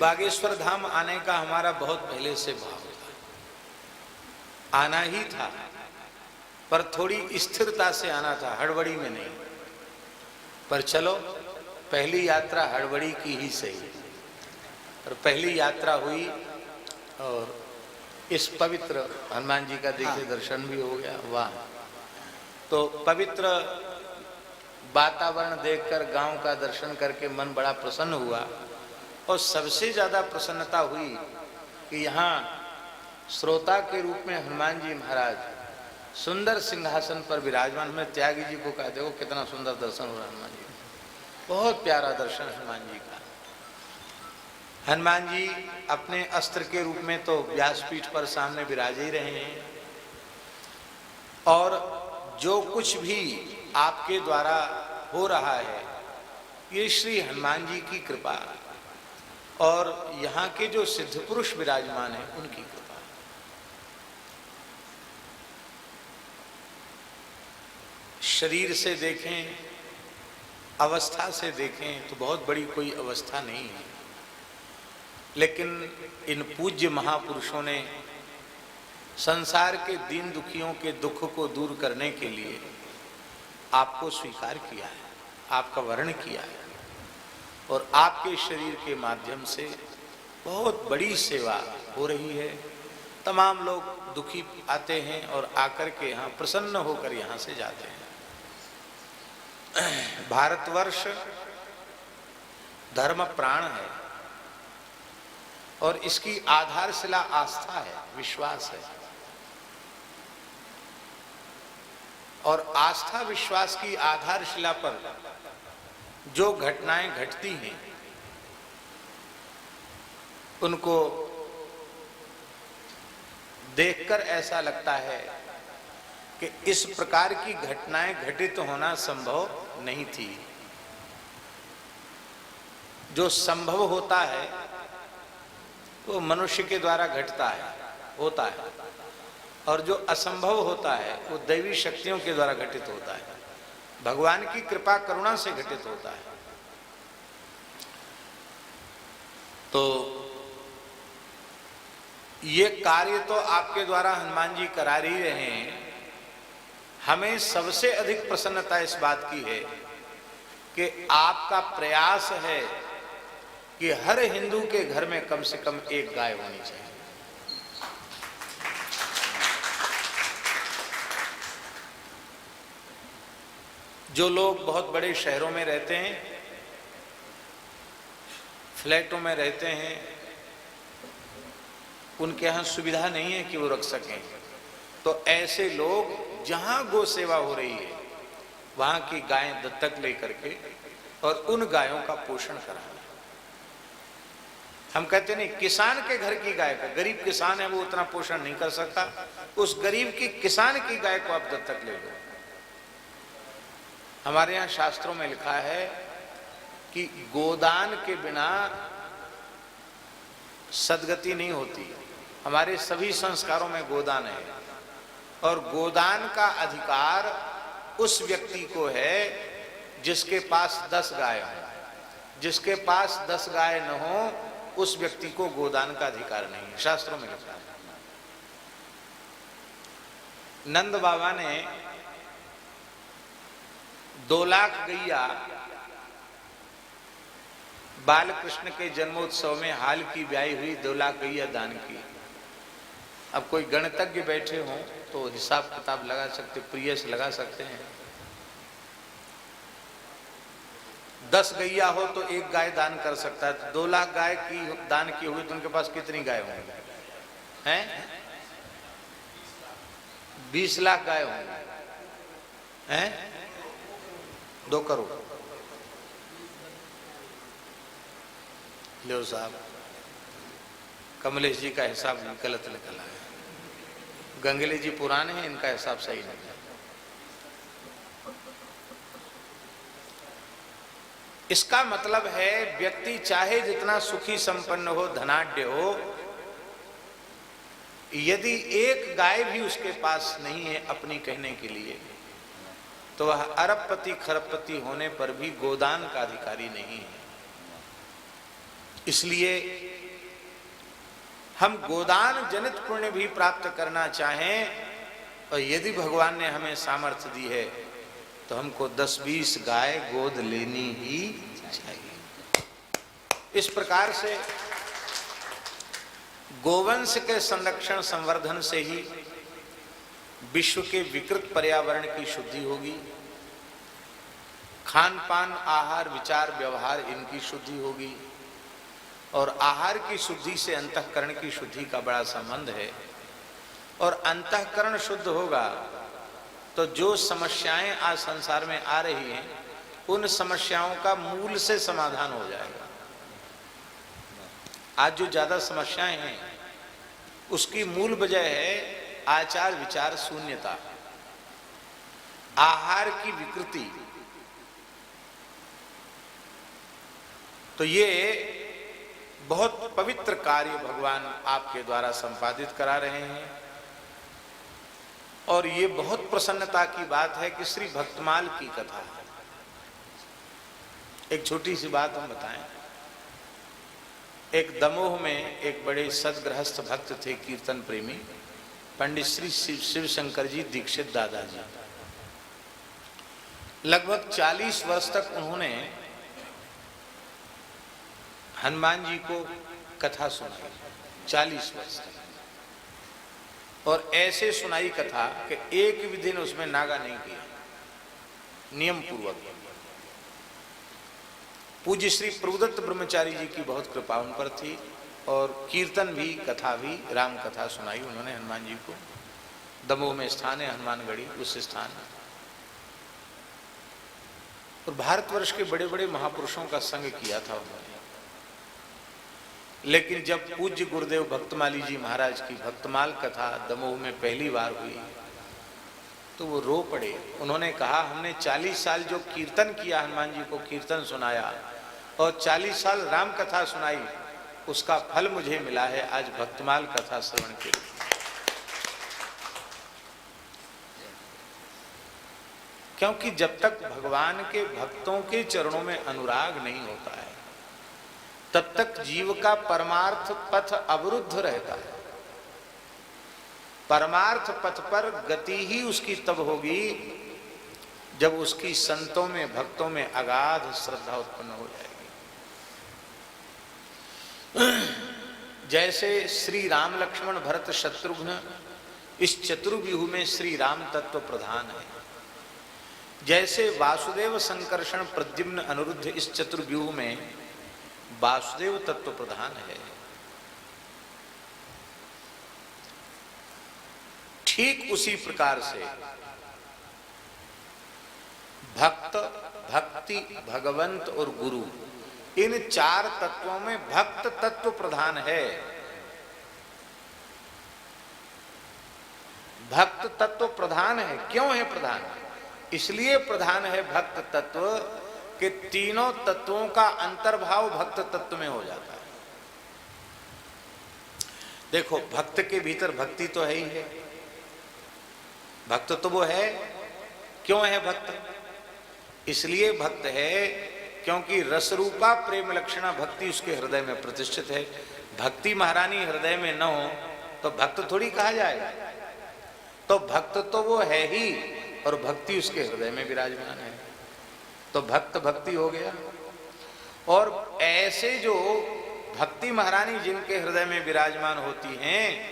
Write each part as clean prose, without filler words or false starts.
बागेश्वर धाम आने का हमारा बहुत पहले से भाव था, आना ही था, पर थोड़ी स्थिरता से आना था, हड़बड़ी में नहीं। पर चलो, पहली यात्रा हड़बड़ी की ही सही, और पहली यात्रा हुई और इस पवित्र हनुमान जी का देखिए दर्शन भी हो गया। वाह! तो पवित्र वातावरण देखकर, गांव का दर्शन करके मन बड़ा प्रसन्न हुआ। और सबसे ज्यादा प्रसन्नता हुई कि यहाँ श्रोता के रूप में हनुमान जी महाराज सुंदर सिंहासन पर विराजमान। में त्यागी जी को कहा, देखो कितना सुंदर दर्शन हो रहा है हनुमान जी, बहुत प्यारा दर्शन हनुमान जी का। हनुमान जी अपने अस्त्र के रूप में तो व्यासपीठ पर सामने विराज ही रहे हैं, और जो कुछ भी आपके द्वारा हो रहा है ये श्री हनुमान जी की कृपा और यहाँ के जो सिद्ध पुरुष विराजमान हैं उनकी कृपा। शरीर से देखें, अवस्था से देखें तो बहुत बड़ी कोई अवस्था नहीं है, लेकिन इन पूज्य महापुरुषों ने संसार के दीन दुखियों के दुख को दूर करने के लिए आपको स्वीकार किया है, आपका वर्ण किया है, और आपके शरीर के माध्यम से बहुत बड़ी सेवा हो रही है। तमाम लोग दुखी आते हैं और आकर के यहाँ प्रसन्न होकर यहाँ से जाते हैं। भारतवर्ष धर्म प्राण है और इसकी आधारशिला आस्था है, विश्वास है, और आस्था विश्वास की आधारशिला पर जो घटनाएं घटती हैं उनको देखकर ऐसा लगता है कि इस प्रकार की घटनाएं घटित होना संभव नहीं थी। जो संभव होता है वो मनुष्य के द्वारा घटता है, होता है, और जो असंभव होता है वो दैवी शक्तियों के द्वारा घटित होता है, भगवान की कृपा करुणा से घटित होता है। तो ये कार्य तो आपके द्वारा हनुमान जी करा ही रहे हैं। हमें सबसे अधिक प्रसन्नता इस बात की है कि आपका प्रयास है कि हर हिंदू के घर में कम से कम एक गाय होनी चाहिए। जो लोग बहुत बड़े शहरों में रहते हैं, फ्लैटों में रहते हैं, उनके यहाँ सुविधा नहीं है कि वो रख सकें, तो ऐसे लोग जहाँ गौ सेवा हो रही है वहाँ की गायें दत्तक लेकर के और उन गायों का पोषण कराएं। हम कहते नहीं, किसान के घर की गाय का, गरीब किसान है वो उतना पोषण नहीं कर सकता, उस गरीब की किसान की गाय को आप दत्तक ले लो। हमारे यहाँ शास्त्रों में लिखा है कि गोदान के बिना सद्गति नहीं होती। हमारे सभी संस्कारों में गोदान है, और गोदान का अधिकार उस व्यक्ति को है जिसके पास 10 गाय हो। जिसके पास 10 गाय न हो उस व्यक्ति को गोदान का अधिकार नहीं है, शास्त्रों में लिखा है। नंद बाबा ने 2 लाख गैया बालकृष्ण के जन्मोत्सव में हाल की ब्याई हुई 2 लाख गैया दान की। अब कोई गणतज्ञ बैठे हों तो हिसाब किताब लगा सकते, प्रिय से लगा सकते हैं। 10 गैया हो तो 1 गाय दान कर सकता है। 2 लाख गाय की दान की हुई तो उनके पास कितनी गाय होंगी? हैं? 20 लाख गाय होंगी, हैं? 2 करोड़। लो साहब, कमलेश जी का हिसाब गलत निकला है, गंगले जी पुराने हैं, इनका हिसाब सही नहीं है। इसका मतलब है व्यक्ति चाहे जितना सुखी संपन्न हो, धनाढ्य हो, यदि 1 गाय भी उसके पास नहीं है अपनी कहने के लिए, तो वह अरबपति खरबपति होने पर भी गोदान का अधिकारी नहीं है। इसलिए हम गोदान जनित पुण्य भी प्राप्त करना चाहें और यदि भगवान ने हमें सामर्थ्य दी है तो हमको 10-20 गाय गोद लेनी ही चाहिए। इस प्रकार से गोवंश के संरक्षण संवर्धन से ही विश्व के विकृत पर्यावरण की शुद्धि होगी, खान पान आहार विचार व्यवहार इनकी शुद्धि होगी और आहार की शुद्धि से अंतःकरण की शुद्धि का बड़ा संबंध है। और अंतःकरण शुद्ध होगा तो जो समस्याएं आज संसार में आ रही हैं उन समस्याओं का मूल से समाधान हो जाएगा। आज जो ज्यादा समस्याएं हैं उसकी मूल वजह है आचार विचार शून्यता, आहार की विकृति। तो ये बहुत पवित्र कार्य भगवान आपके द्वारा संपादित करा रहे हैं और ये बहुत प्रसन्नता की बात है कि श्री भक्तमाल की कथा। एक छोटी सी बात हम बताएं। एक दमोह में एक बड़े सदगृहस्थ भक्त थे, कीर्तन प्रेमी, पंडित श्री शिव शंकर जी दीक्षित दादाजी। लगभग 40 वर्ष तक उन्होंने हनुमान जी को कथा सुनाई, 40 वर्ष तक। और ऐसे सुनाई कथा कि एक भी दिन उसमें नागा नहीं किया, नियम पूर्वक। पूज्य श्री प्रभुदत्त ब्रह्मचारी जी की बहुत कृपा उन पर थी और कीर्तन भी कथा भी राम कथा सुनाई उन्होंने हनुमान जी को। दमोह में स्थान है हनुमानगढ़ी, उस स्थान। और भारतवर्ष के बड़े बड़े महापुरुषों का संग किया था उन्होंने। लेकिन जब पूज्य गुरुदेव भक्तमाली जी महाराज की भक्तमाल कथा दमोह में पहली बार हुई तो वो रो पड़े। उन्होंने कहा हमने 40 साल जो कीर्तन किया, हनुमान जी को कीर्तन सुनाया और 40 साल राम कथा सुनाई, उसका फल मुझे मिला है आज भक्तमाल कथा श्रवण के लिए। क्योंकि जब तक भगवान के भक्तों के चरणों में अनुराग नहीं होता है तब तक जीव का परमार्थ पथ अवरुद्ध रहता है। परमार्थ पथ पर गति ही उसकी तब होगी जब उसकी संतों में भक्तों में अगाध श्रद्धा उत्पन्न हो जाएगी। जैसे श्री राम लक्ष्मण भरत शत्रुघ्न इस चतुर्व्यूह में श्री राम तत्व प्रधान है, जैसे वासुदेव संकर्षण प्रद्युम्न अनिरुद्ध इस चतुर्व्यूह में वासुदेव तत्व प्रधान है, ठीक उसी प्रकार से भक्त भक्ति भगवंत और गुरु इन 4 तत्वों में भक्त तत्व प्रधान है। भक्त तत्व प्रधान है। क्यों है प्रधान? इसलिए प्रधान है भक्त तत्व कि तीनों तत्वों का अंतर्भाव भक्त तत्व में हो जाता है। देखो भक्त के भीतर भक्ति तो है ही है, भक्त तो वो है। क्यों है भक्त? इसलिए भक्त है क्योंकि रसरूपा प्रेम लक्षणा भक्ति उसके हृदय में प्रतिष्ठित है। भक्ति महारानी हृदय में न हो तो भक्त थोड़ी कहा जाएगा। तो भक्त तो वो है ही और भक्ति उसके हृदय में विराजमान है, तो भक्त भक्ति हो गया। और ऐसे जो भक्ति महारानी जिनके हृदय में विराजमान होती हैं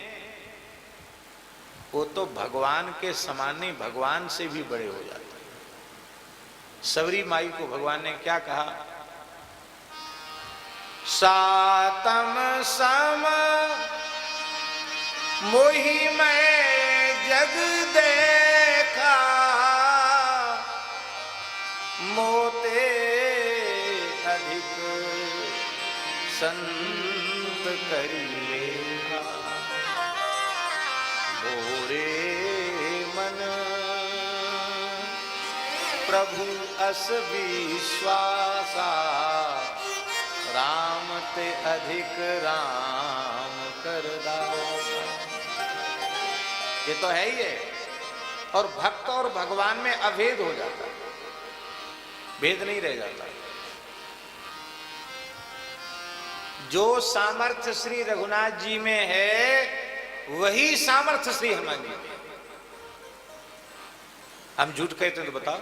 वो तो भगवान के समान नहीं, भगवान से भी बड़े हो जाते हैं। सबरी माई को भगवान ने क्या कहा? सातम सम मोहि मैं जग देखा, मोते अधिक संत करिए मोरे मन प्रभु अस विश्वासा, राम ते अधिक राम कर दासा। ये तो है ही है। और भक्त और भगवान में अभेद हो जाता है, भेद नहीं रह जाता। जो सामर्थ्य श्री रघुनाथ जी में है वही सामर्थ्य श्री हनुमान जी में है। हम झूठ कहते तो बताओ।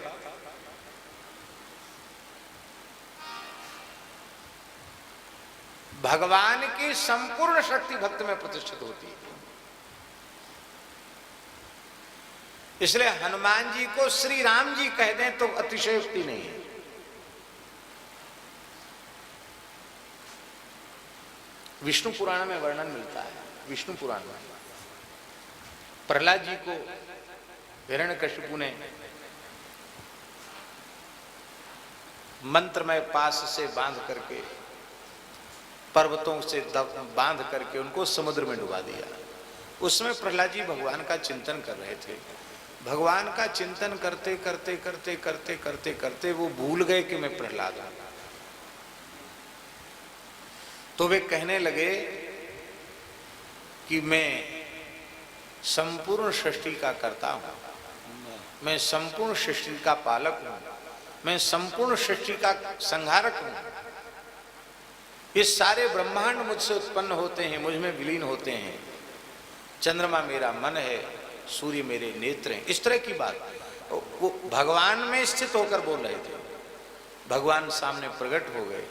भगवान की संपूर्ण शक्ति भक्त में प्रतिष्ठित होती है। इसलिए हनुमान जी को श्री राम जी कह दें तो अतिशयोक्ति नहीं है। विष्णु पुराण में वर्णन मिलता है, विष्णु पुराण में प्रहलाद जी को हिरण्यकशिपु ने मंत्रमय पास से बांध करके, पर्वतों से बांध करके उनको समुद्र में डुबा दिया। उसमें प्रहलाद जी भगवान का चिंतन कर रहे थे। भगवान का चिंतन करते करते करते करते करते करते वो भूल गए कि मैं प्रहलाद हूं। तो वे कहने लगे कि मैं संपूर्ण सृष्टि का कर्ता हूं, मैं संपूर्ण सृष्टि का पालक हूं, मैं संपूर्ण सृष्टि का संहारक हूं। ये सारे ब्रह्मांड मुझसे उत्पन्न होते हैं, मुझ में विलीन होते हैं। चंद्रमा मेरा मन है, सूर्य मेरे नेत्र हैं। इस तरह की बात वो भगवान में स्थित होकर बोल रहे थे। भगवान सामने प्रकट हो गए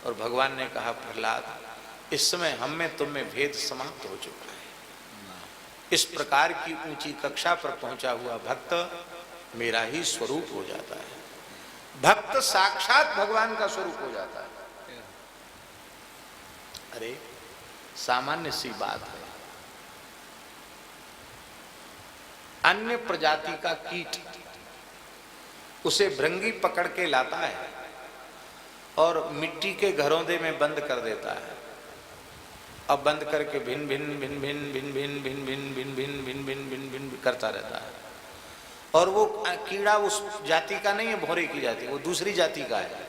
और भगवान ने कहा, प्रहलाद इस समय हम में तुम में भेद समाप्त हो चुका है। इस प्रकार की ऊंची कक्षा पर पहुंचा हुआ भक्त मेरा ही स्वरूप हो जाता है। भक्त साक्षात भगवान का स्वरूप हो जाता है। अरे सामान्य सी बात है। अन्य प्रजाति का कीट उसे भृंगी पकड़ के लाता है और मिट्टी के घरौंदे में बंद कर देता है। अब बंद करके भिन भिन भिन भिन भिन भिन भिन भिन भिन भिन भिन भिन भिन भिन करता रहता है। और वो कीड़ा उस जाति का नहीं है, भौरे की जाति, वो दूसरी जाति का है।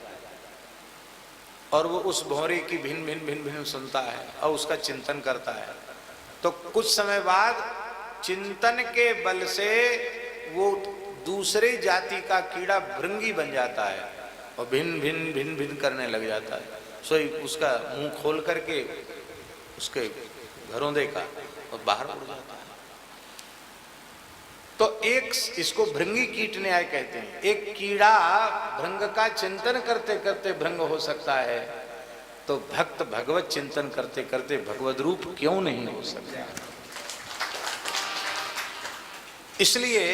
और वो उस भौरे की भिन भिन भिन भिन सुनता है और उसका चिंतन करता है। तो कुछ समय बाद चिंतन के बल से वो दूसरे जाति का कीड़ा भृंगी बन जाता है और भिन भिन भिन भिन करने लग जाता है। सो उसका मुंह खोल करके उसके घरौंदे का और बाहर उड़ जाता है। तो एक इसको भृंगी कीट न्याय कहते हैं। एक कीड़ा भृंग का चिंतन करते करते भृंग हो सकता है, तो भक्त भगवत चिंतन करते करते भगवत रूप क्यों नहीं हो सकता। इसलिए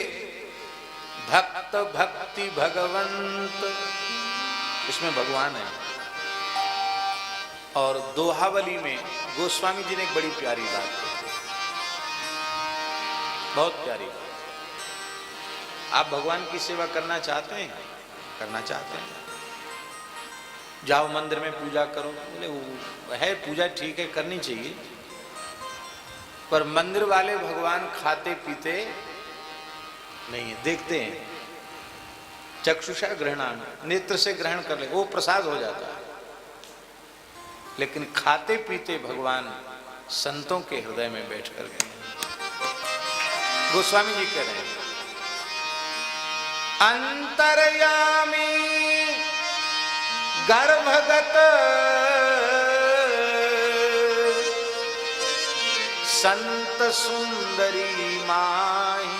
भक्त भक्ति भगवंत, इसमें भगवान है। और दोहावली में गोस्वामी जी ने एक बड़ी प्यारी बात कही, बहुत प्यारी। आप भगवान की सेवा करना चाहते हैं, करना चाहते हैं, जाओ मंदिर में पूजा करो। बोले वो है पूजा ठीक है, करनी चाहिए, पर मंदिर वाले भगवान खाते पीते नहीं है, देखते हैं। चक्षुषा ग्रहणान, नेत्र से ग्रहण कर ले, वो प्रसाद हो जाता है। लेकिन खाते पीते भगवान संतों के हृदय में बैठ कर गए। गोस्वामी जी कह रहे हैं, अंतर्यामी गर्भगत संत सुंदरी माही,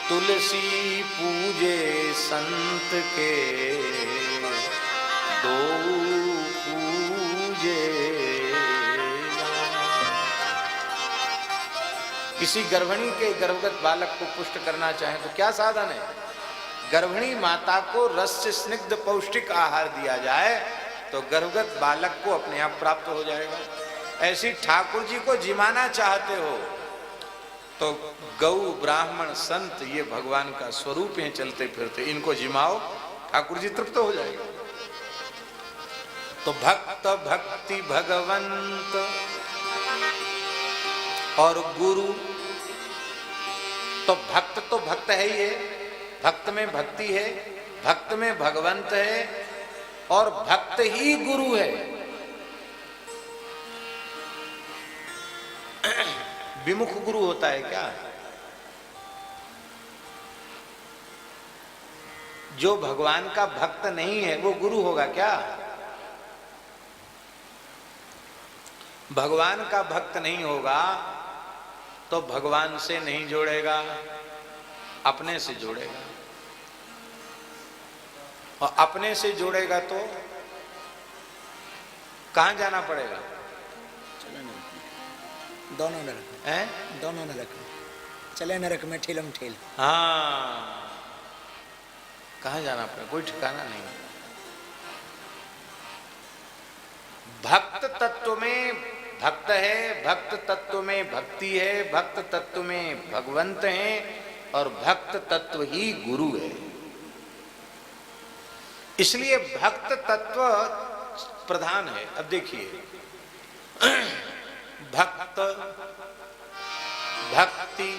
तुलसी पूजे संत के दो पूजे। किसी गर्भिणी के गर्भगत बालक को पुष्ट करना चाहे तो क्या साधन है? गर्भिणी माता को रस से स्निग्ध पौष्टिक आहार दिया जाए तो गर्भगत बालक को अपने आप प्राप्त हो जाएगा। ऐसी ठाकुर जी को जिमाना चाहते हो तो गौ ब्राह्मण संत ये भगवान का स्वरूप है, चलते फिरते, इनको जिमाओ, ठाकुर जी तृप्त हो जाएगा। तो भक्त भक्ति भगवंत और गुरु, तो भक्त है ही है, भक्त में भक्ति है, भक्त में भगवंत है और भक्त ही गुरु है। विमुख गुरु होता है क्या? जो भगवान का भक्त नहीं है वो गुरु होगा क्या? भगवान का भक्त नहीं होगा तो भगवान से नहीं जोड़ेगा, अपने से जोड़ेगा, और अपने से जोड़ेगा तो कहां जाना पड़ेगा? दोनों नरक हैं? दोनों नरक में चले, नरक में ठेलम ठेल। हाँ, कहां जाना पड़ेगा, कोई ठिकाना नहीं। भक्त तत्व में भक्त है, भक्त तत्व में भक्ति है, भक्त तत्व में भगवंत है, और भक्त तत्व ही गुरु है। इसलिए भक्त तत्व प्रधान है। अब देखिए, भक्त, भक्ति,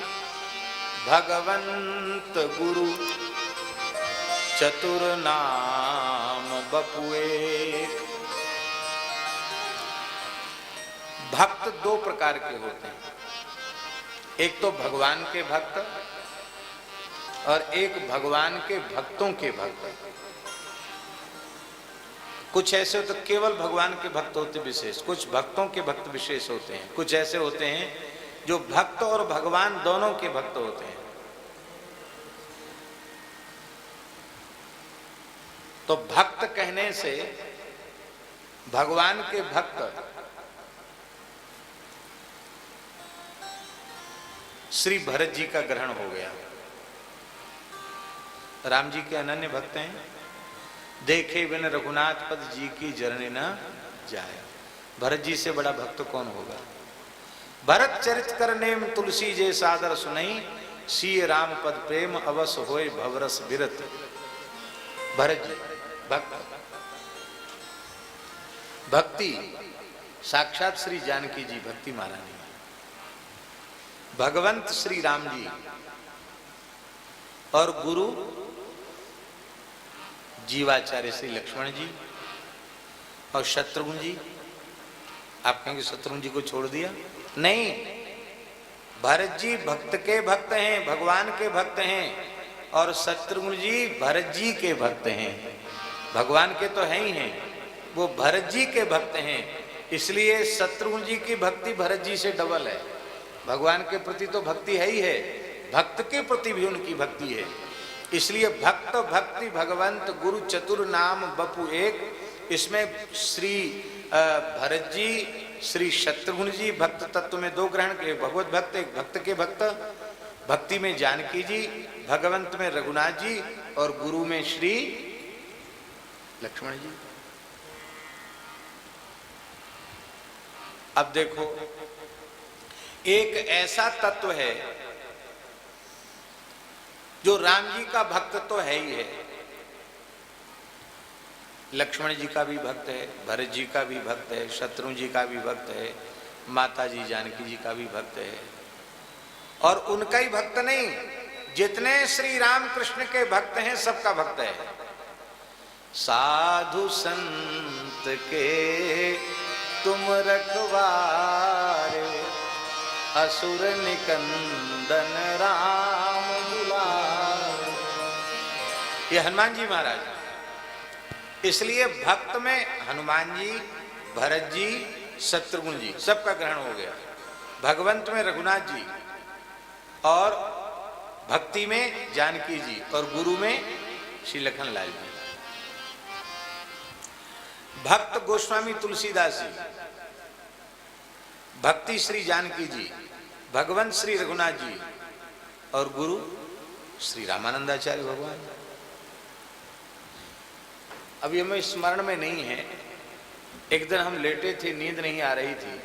भगवंत, गुरु, चतुर नाम बपु एक। भक्त दो प्रकार के होते हैं, एक तो भगवान के भक्त और एक भगवान के भक्तों के भक्त। कुछ ऐसे होते केवल भगवान के भक्त होते विशेष, कुछ भक्तों के भक्त विशेष होते हैं, कुछ ऐसे होते हैं जो भक्त और भगवान दोनों के भक्त होते हैं। तो भक्त कहने से भगवान के भक्त श्री भरत जी का ग्रहण हो गया। राम जी के अनन्य भक्त हैं, देखे बिन रघुनाथ पद जी की जरने न जाए। भरत जी से बड़ा भक्त कौन होगा? भरत चरित कर नेम तुलसी जे सादर सुनई, सीय राम पद प्रेम अवस होय भवरस बिरत। भरत जी भक्त, भक्ति साक्षात श्री जानकी जी भक्ति महारानी, भगवंत श्री राम जी, और गुरु जीवाचार्य श्री लक्ष्मण जी और शत्रुघ्न जी। आप कहेंगे शत्रुघ्न जी को छोड़ दिया? नहीं, भरत जी भक्त के भक्त हैं, भगवान के भक्त हैं, और शत्रुघ्न जी भरत जी के भक्त हैं। भगवान के तो है ही हैं, वो भरत जी के भक्त हैं। इसलिए शत्रुघ्न जी की भक्ति भरत जी से डबल है। भगवान के प्रति तो भक्ति है ही है, भक्त के प्रति भी उनकी भक्ति है। इसलिए भक्त, भक्ति, भगवंत, गुरु, चतुर नाम बपु एक। इसमें श्री भरत जी, श्री शत्रुघ्न जी भक्त तत्व में दो ग्रहण के, भगवत भक्त, एक भक्त के भक्त। भक्ति में जानकी जी, भगवंत में रघुनाथ जी, और गुरु में श्री लक्ष्मण जी। अब देखो, एक ऐसा तत्व है जो राम जी का भक्त तो है ही है, लक्ष्मण जी का भी भक्त है, भरत जी का भी भक्त है, शत्रुघ्न जी का भी भक्त है, माता जी जानकी जी का भी भक्त है। और उनका ही भक्त नहीं, जितने श्री राम कृष्ण के भक्त हैं सबका भक्त है। साधु संत के तुम रखवारे, असुर निकंदन राम दुलारे। ये हनुमान जी महाराज। इसलिए भक्त में हनुमान जी, भरत जी, शत्रुघ्न जी सबका ग्रहण हो गया। भगवंत में रघुनाथ जी, और भक्ति में जानकी जी, और गुरु में श्री लखन लाल जी। भक्त गोस्वामी तुलसीदास जी, भक्ति श्री जानकी जी, भगवंत श्री रघुनाथ जी, और गुरु श्री रामानंदाचार्य भगवान। अभी हमें स्मरण में नहीं है, एक दिन हम लेटे थे, नींद नहीं आ रही थी,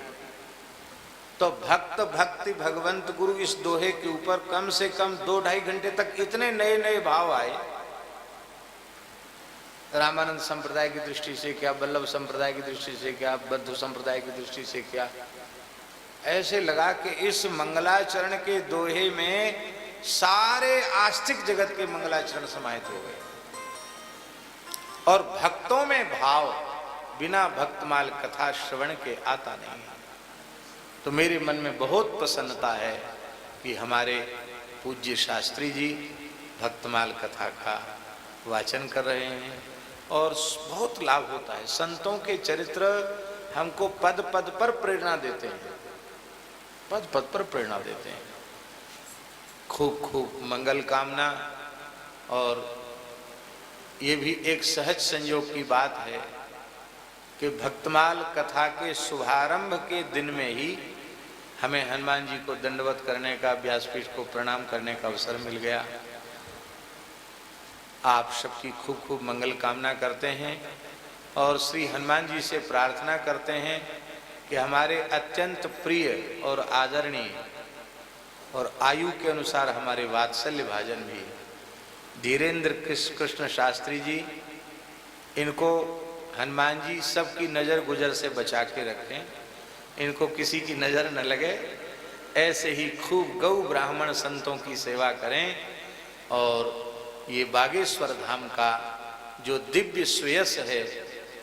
तो भक्त, भक्ति, भगवंत, गुरु इस दोहे के ऊपर कम से कम 2-2.5 घंटे तक इतने नए नए भाव आए। रामानंद संप्रदाय की दृष्टि से क्या, वल्लभ संप्रदाय की दृष्टि से क्या, बौद्ध संप्रदाय की दृष्टि से क्या, ऐसे लगा कि इस मंगलाचरण के दोहे में सारे आस्तिक जगत के मंगलाचरण समाहित हो गए। और भक्तों में भाव बिना भक्तमाल कथा श्रवण के आता नहीं। तो मेरे मन में बहुत प्रसन्नता है कि हमारे पूज्य शास्त्री जी भक्तमाल कथा का वाचन कर रहे हैं, और बहुत लाभ होता है। संतों के चरित्र हमको पद पद पर प्रेरणा देते हैं, पद पद पर प्रेरणा देते हैं। खूब खूब मंगल कामना। और ये भी एक सहज संयोग की बात है कि भक्तमाल कथा के शुभारंभ के दिन में ही हमें हनुमान जी को दंडवत करने का, व्यासपीठ को प्रणाम करने का अवसर मिल गया। आप सबकी खूब खूब मंगल कामना करते हैं और श्री हनुमान जी से प्रार्थना करते हैं कि हमारे अत्यंत प्रिय और आदरणीय और आयु के अनुसार हमारे वात्सल्य भाजन भी धीरेन्द्र कृष्ण शास्त्री जी, इनको हनुमान जी सबकी नज़र गुजर से बचा के रखें, इनको किसी की नज़र न लगे। ऐसे ही खूब गौ ब्राह्मण संतों की सेवा करें और ये बागेश्वर धाम का जो दिव्य सुयस है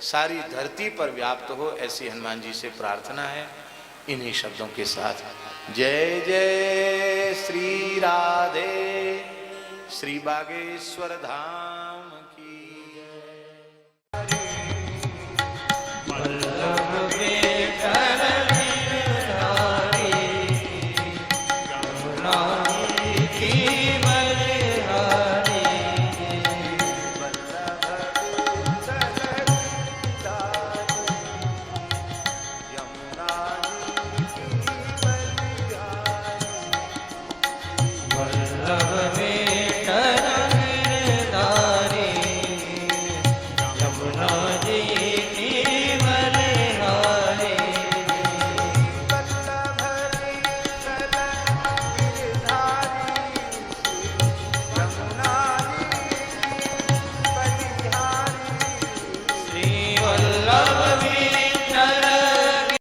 सारी धरती पर व्याप्त हो, ऐसी हनुमान जी से प्रार्थना है। इन्हीं शब्दों के साथ जय जय श्री राधे श्री बागेश्वर धाम।